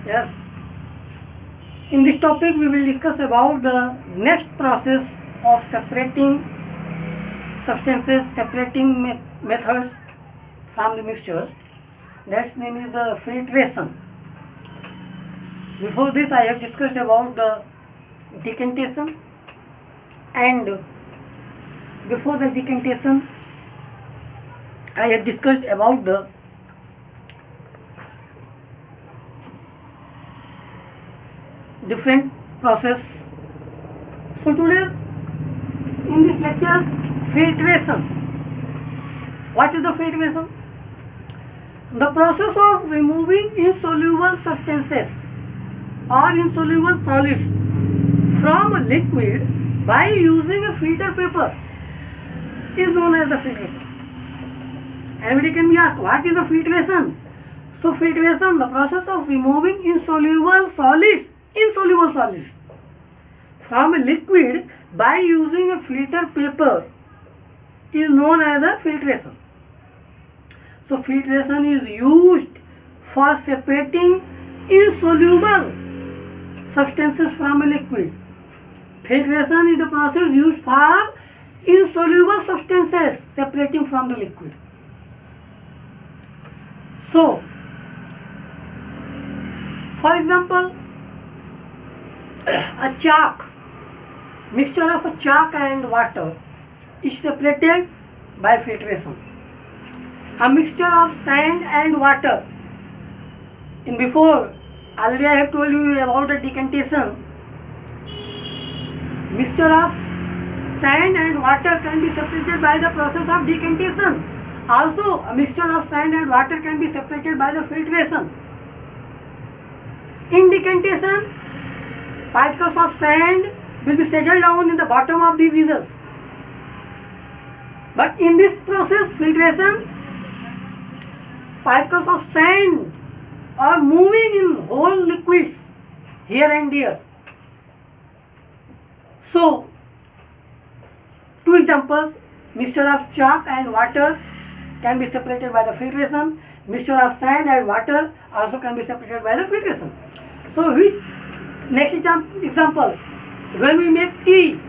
Yes. In this topic, we will discuss about the next process of separating substances, separating methods from the mixtures. That's name is filtration. Before this, I have discussed about the decantation, and before the decantation, I have discussed about the different process. So today's in this lecture, filtration. What is the filtration? The process of removing insoluble substances or insoluble solids from a liquid by using a filter paper is known as the filtration. Anybody can be asked, what is the filtration? So filtration, the process of removing insoluble solids from a liquid by using a filter paper is known as a filtration. So filtration is used for separating insoluble substances from a liquid. Filtration is the process used for insoluble substances separating from the liquid. So, for example, a chalk, mixture of a chalk and water is separated by filtration. A mixture of sand and water, in before already I have told you about the decantation. Mixture of sand and water can be separated by the process of decantation. Also, a mixture of sand and water can be separated by the filtration. In decantation, particles of sand will be settled down in the bottom of the vessels. But in this process, filtration, particles of sand are moving in whole liquids here and there. So, two examples, mixture of chalk and water can be separated by the filtration. Mixture of sand and water also can be separated by the filtration. So, next example, when we make tea,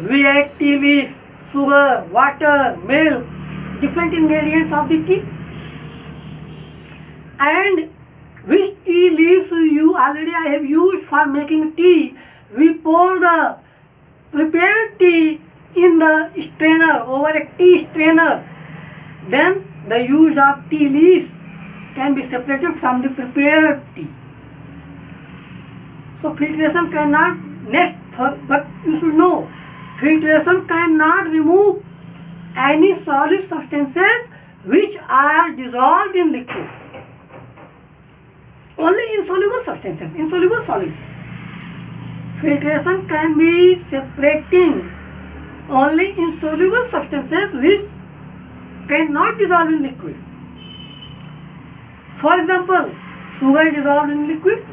we add tea leaves, sugar, water, milk, different ingredients of the tea. And which tea leaves already I have used for making tea, we pour the prepared tea in the strainer, over a tea strainer. Then the use of tea leaves can be separated from the prepared tea. So filtration cannot, but you should know, filtration cannot remove any solid substances which are dissolved in liquid. Only insoluble substances, insoluble solids. Filtration can be separating only insoluble substances which cannot dissolve in liquid. For example, sugar dissolved in liquid,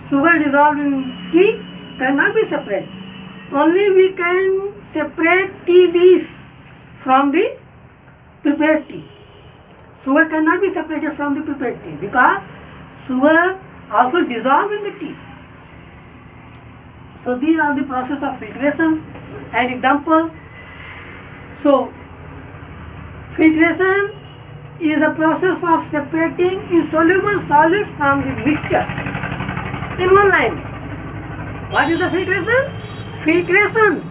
sugar dissolved in tea cannot be separated. Only we can separate tea leaves from the prepared tea. Sugar cannot be separated from the prepared tea because sugar also dissolved in the tea. So these are the process of filtrations and examples. So filtration is the process of separating insoluble solids from the mixtures. In one line, what is the filtration? Filtration,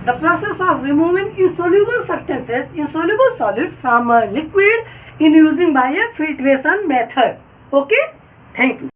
the process of removing insoluble substances, insoluble solids from a liquid in using by a filtration method. Okay, thank you.